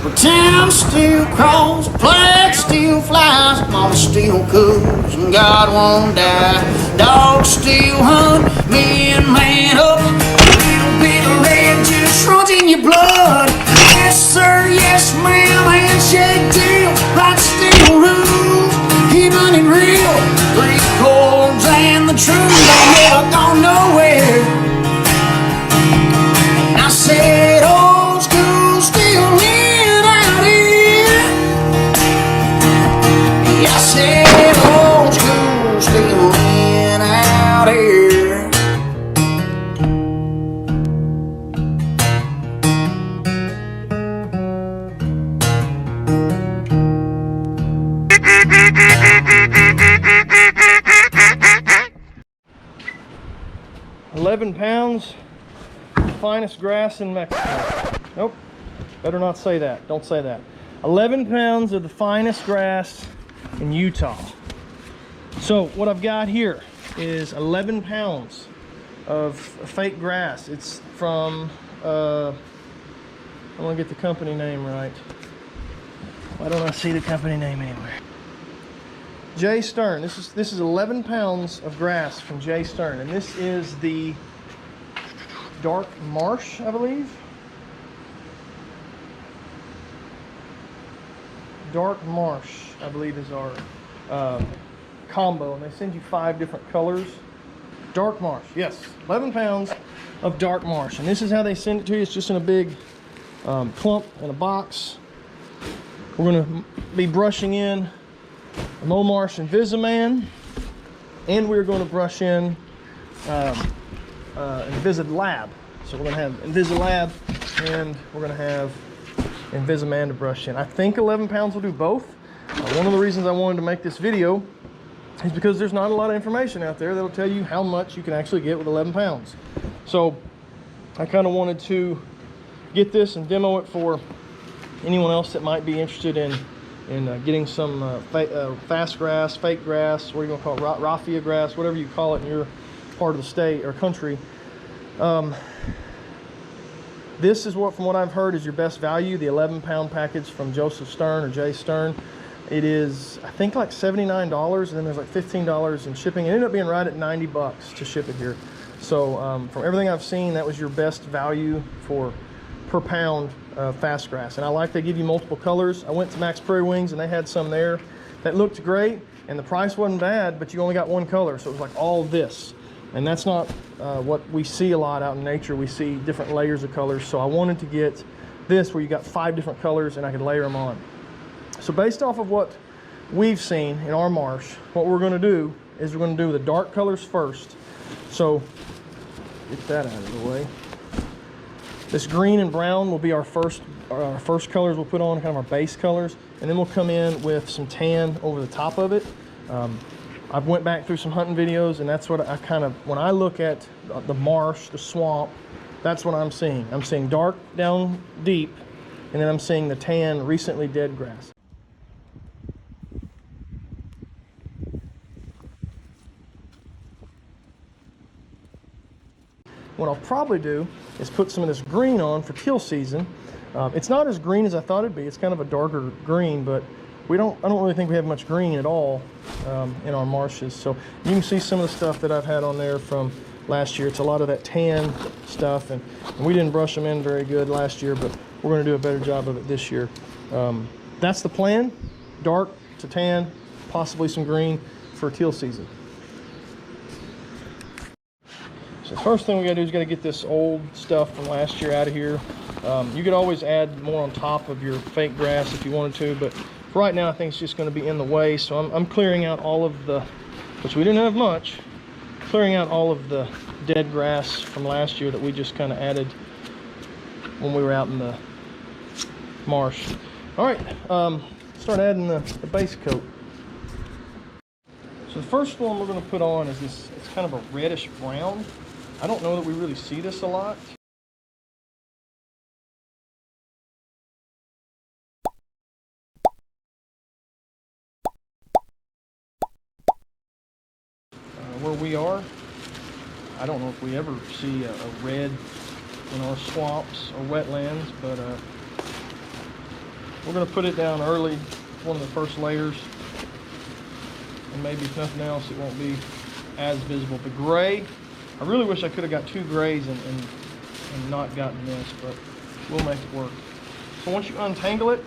Time still crawls, plague still flies, mama still cooks, and God won't die. Dogs still hunt, men man up. A little bit of red juice runs in your blood. Yes sir, yes ma'am, handshake deal. Right still rule, even in real. Three chords and the truth ain't never gone nowhere. And I said old school still in out here. I said old school still in out here. £11, finest grass in Mexico. Nope, better not say that. Don't say that. 11 pounds of the finest grass in Utah. So what I've got here is 11 pounds of fake grass. It's from, I want to get the company name right. Why don't I see the company name anywhere? Jay Stern. This is 11 pounds of grass from Jay Stern, and this is the Dark Marsh, I believe. Dark Marsh, I believe, is our combo, and they send you 5 different colors. Dark Marsh, yes, 11 pounds of Dark Marsh, and this is how they send it to you. It's just in a big clump in a box. We're going to be brushing in a MoMarsh Invisiman, and we're going to brush in Invisilab. So we're going to have Invisilab, and we're going to have Invisiman to brush in. I think 11 pounds will do both. One of the reasons I wanted to make this video is because there's not a lot of information out there that'll tell you how much you can actually get with 11 pounds. So I kind of wanted to get this and demo it for anyone else that might be interested in getting some fast grass, fake grass, what are you going to call it, raffia grass, whatever you call it in your part of the state or country. This is what, from what I've heard, is your best value, the 11-pound package from Joseph Stern or Jay Stern. It is, I think, like $79, and then there's like $15 in shipping. It ended up being right at 90 bucks to ship it here. So from everything I've seen, that was your best value for per pound fast grass. And I like they give you multiple colors. I went to Max Prairie Wings, and they had some there that looked great, and the price wasn't bad, but you only got one color, so it was like all this. And that's not what we see a lot out in nature. We see different layers of colors. So I wanted to get this where you got 5 different colors and I could layer them on. So based off of what we've seen in our marsh, what we're going to do is we're going to do the dark colors first. So get that out of the way. This green and brown will be our first colors we'll put on, kind of our base colors. And then we'll come in with some tan over the top of it. I've went back through some hunting videos, and that's what I kind of, when I look at the marsh, the swamp, that's what I'm seeing. I'm seeing dark down deep, and then I'm seeing the tan, recently dead grass. What I'll probably do is put some of this green on for teal season. It's not as green as I thought it'd be. It's kind of a darker green, but I don't really think we have much green at all in our marshes. So you can see some of the stuff that I've had on there from last year. It's a lot of that tan stuff, and we didn't brush them in very good last year, but we're going to do a better job of it this year. That's the plan: dark to tan, possibly some green for teal season. So the first thing we got to do is got to get this old stuff from last year out of here. You could always add more on top of your fake grass if you wanted to, but for right now I think it's just going to be in the way. So I'm clearing out all of the, which we didn't have much, clearing out all of the dead grass from last year that we just kind of added when we were out in the marsh. All right, start adding the base coat. So the first one we're going to put on is this, it's kind of a reddish brown. I don't know that we really see this a lot. Where we are, I don't know if we ever see a red in our swamps or wetlands, but We're going to put it down early, one of the first layers, and maybe if nothing else, it won't be as visible. The gray, I really wish I could have got 2 grays and not gotten this, but we'll make it work. So once you untangle it,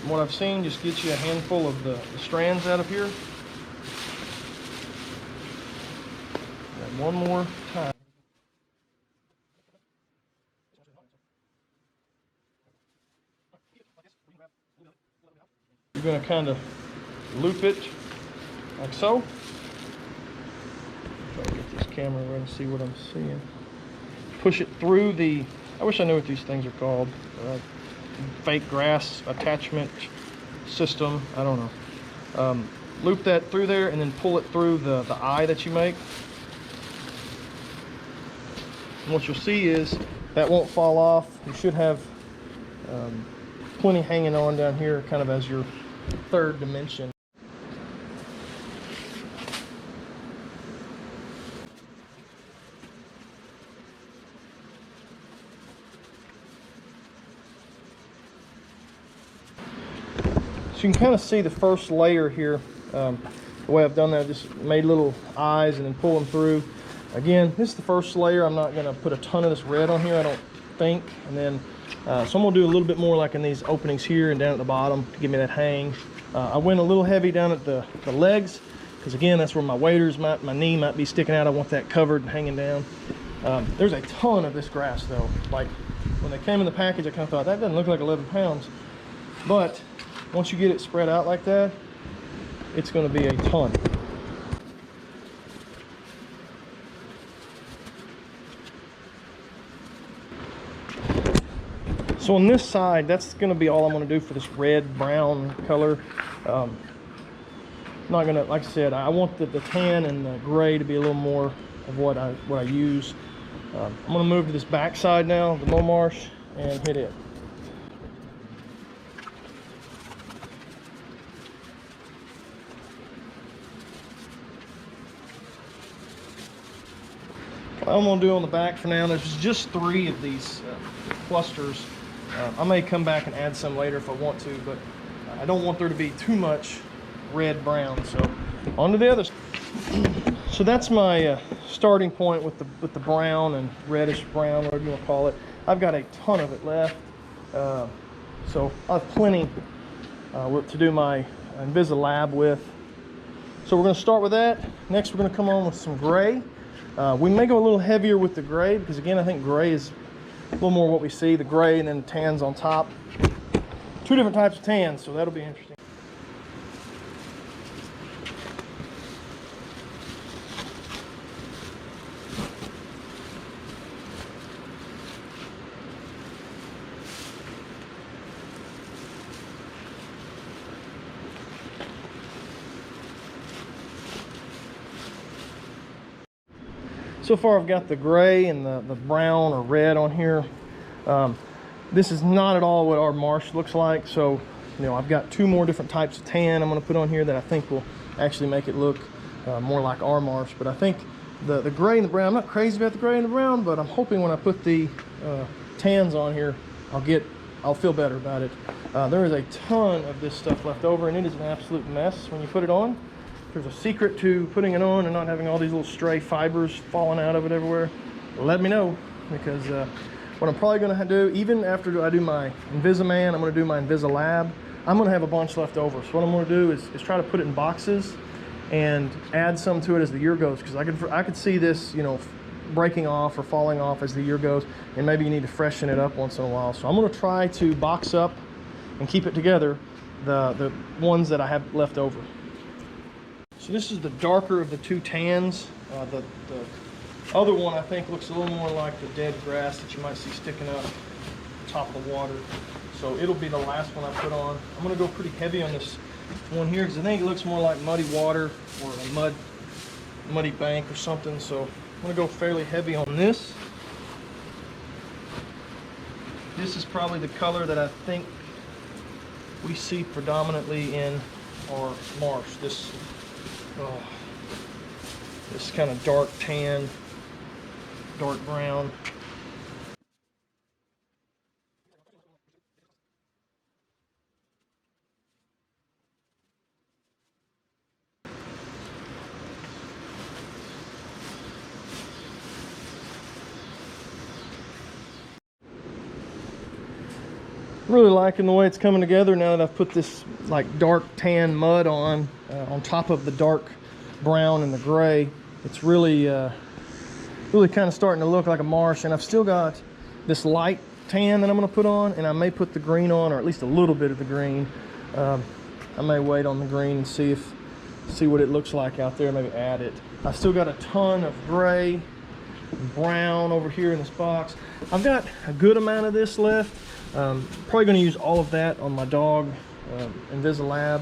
from what I've seen, just get you a handful of the strands out of here. And one more time. You're going to kind of loop it like so. Try to get this camera around and see what I'm seeing. Push it through the, I wish I knew what these things are called. Fake grass attachment system, I don't know. Loop that through there and then pull it through the eye that you make. And what you'll see is that won't fall off. You should have plenty hanging on down here, kind of as your third dimension. So you can kind of see the first layer here. The way I've done that, just made little eyes and then pull them through. Again, this is the first layer. I'm not going to put a ton of this red on here, I don't think. And then, so I'm going to do a little bit more like in these openings here and down at the bottom to give me that hang. I went a little heavy down at the legs, because again, that's where my waders, my knee might be sticking out. I want that covered and hanging down. There's a ton of this grass though. Like when they came in the package, I kind of thought, that doesn't look like 11 pounds. But once you get it spread out like that, it's going to be a ton. So on this side, that's going to be all I'm going to do for this red brown color. Not going to, like I said, I want the tan and the gray to be a little more of what I use. I'm going to move to this back side now, the MoMarsh, and hit it. What I'm going to do on the back for now, there's just 3 of these clusters. I may come back and add some later if I want to, but I don't want there to be too much red brown. So on to the other. So that's my starting point with the brown and reddish brown, whatever you want to call it. I've got a ton of it left, so I'll have plenty to do my Invisalab with. So we're going to start with that. Next, we're going to come on with some gray. We may go a little heavier with the gray because, again, I think gray is a little more what we see, the gray and then tans on top. 2 different types of tans, so that'll be interesting. So far I've got the gray and the brown or red on here. This is not at all what our marsh looks like. So, you know, I've got 2 more different types of tan I'm going to put on here that I think will actually make it look more like our marsh. But I think the gray and the brown, I'm not crazy about the gray and the brown, but I'm hoping when I put the tans on here, I'll feel better about it. There is a ton of this stuff left over, and it is an absolute mess when you put it on. There's a secret to putting it on and not having all these little stray fibers falling out of it everywhere. Let me know, because what I'm probably going to do, even after I do my Invisiman, I'm going to do my Invisalab, I'm going to have a bunch left over. So what I'm going to do is try to put it in boxes and add some to it as the year goes, because I could see this, you know, breaking off or falling off as the year goes, and maybe you need to freshen it up once in a while. So I'm going to try to box up and keep it together the ones that I have left over. So this is the darker of the 2 tans. The other one I think looks a little more like the dead grass that you might see sticking up top of the water. So it'll be the last one I put on. I'm going to go pretty heavy on this one here because I think it looks more like muddy water or a muddy bank or something. So I'm going to go fairly heavy on this. This is probably the color that I think we see predominantly in our marsh. This kind of dark tan, dark brown. really liking the way it's coming together now that I've put this like dark tan mud on top of the dark brown and the gray. It's really kind of starting to look like a marsh, and I've still got this light tan that I'm going to put on, and I may put the green on, or at least a little bit of the green. I may wait on the green and see what it looks like out there, maybe add it. I still got a ton of gray and brown over here in this box. I've got a good amount of this left. Probably going to use all of that on my dog Invisalab.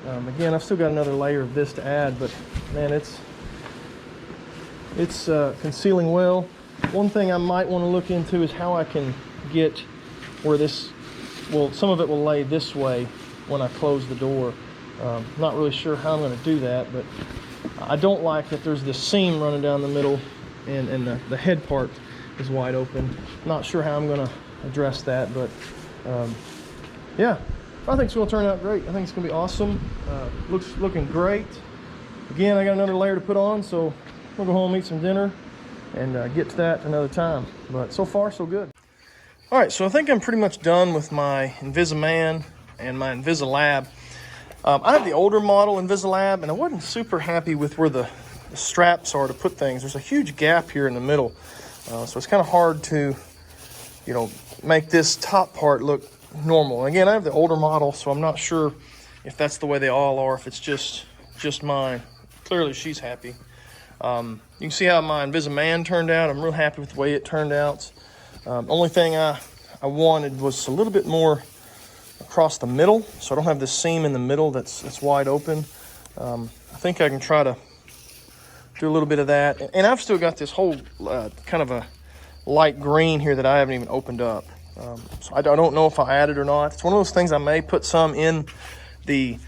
Again, I've still got another layer of this to add, but man, it's concealing well. One thing I might want to look into is how I can get where this, well, some of it will lay this way when I close the door. Not really sure how I'm going to do that, but I don't like that there's this seam running down the middle and the head part is wide open. Not sure how I'm going to address that, but yeah, I think it's going to turn out great. I think it's going to be awesome. Looking great. Again, I got another layer to put on, so we'll go home, eat some dinner, and get to that another time. But so far, so good. All right, so I think I'm pretty much done with my Invisiman and my Invisalab. I have the older model Invisalab, and I wasn't super happy with where the straps are to put things. There's a huge gap here in the middle, so it's kind of hard to, you know, make this top part look normal. Again, I have the older model, so I'm not sure if that's the way they all are, if it's just mine. Clearly, she's happy. You can see how my Invisiman turned out. I'm real happy with the way it turned out. Only thing I wanted was a little bit more across the middle, so I don't have this seam in the middle that's wide open. I think I can try to do a little bit of that. And I've still got this whole kind of a light green here that I haven't even opened up. So I don't know if I add it or not. It's one of those things I may put some in the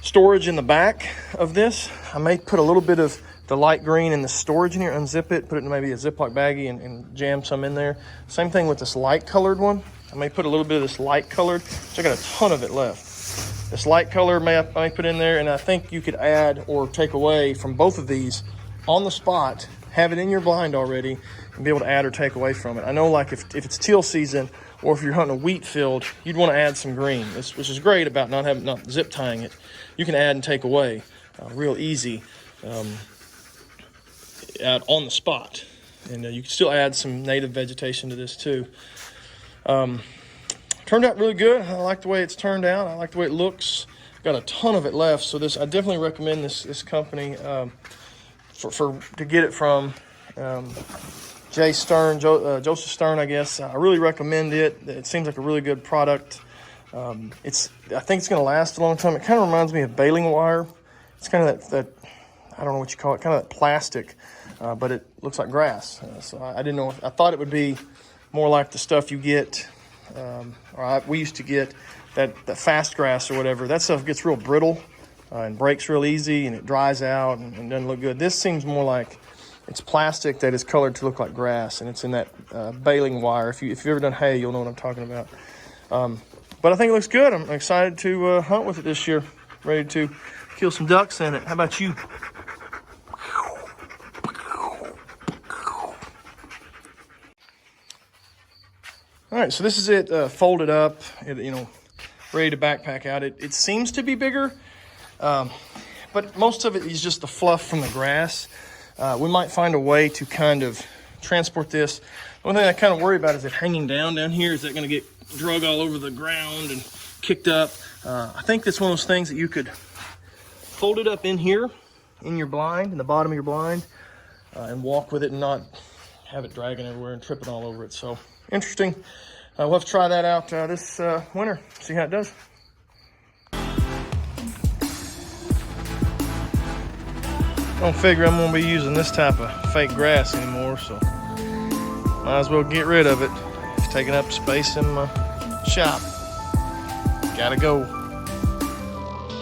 storage in the back of this. I may put a little bit of the light green in the storage in here, unzip it, put it in maybe a Ziploc baggie and jam some in there. Same thing with this light colored one. I may put a little bit of this light colored, so I got a ton of it left. This light color I may put in there, and I think you could add or take away from both of these on the spot, have it in your blind already, and be able to add or take away from it. I know, like if it's teal season, or if you're hunting a wheat field, you'd want to add some green, which is great about not zip tying it. You can add and take away real easy on the spot. And you can still add some native vegetation to this too. Turned out really good. I like the way it's turned out. I like the way it looks. Got a ton of it left, so I definitely recommend this company to get it from. Joseph Stern, I guess. I really recommend it. It seems like a really good product. I think it's going to last a long time. It kind of reminds me of baling wire. It's kind of that I don't know what you call it, kind of that plastic, but it looks like grass. So I didn't know. I thought it would be more like the stuff you get, we used to get, that fast grass or whatever. That stuff gets real brittle and breaks real easy, and it dries out and doesn't look good. This seems more like it's plastic that is colored to look like grass, and it's in that baling wire. If you've ever done hay, you'll know what I'm talking about. But I think it looks good. I'm excited to hunt with it this year. Ready to kill some ducks in it. How about you? All right, so this is it folded up, ready to backpack out. It seems to be bigger, but most of it is just the fluff from the grass. We might find a way to kind of transport this. One thing I kind of worry about is it hanging down here. Is that going to get drug all over the ground and kicked up? I think that's one of those things that you could fold it up in here, in your blind, in the bottom of your blind, and walk with it and not have it dragging everywhere and tripping all over it. So interesting. We'll have to try that out this winter, see how it does. Don't figure I'm going to be using this type of fake grass anymore, so might as well get rid of it. It's taking up space in my shop. Gotta go.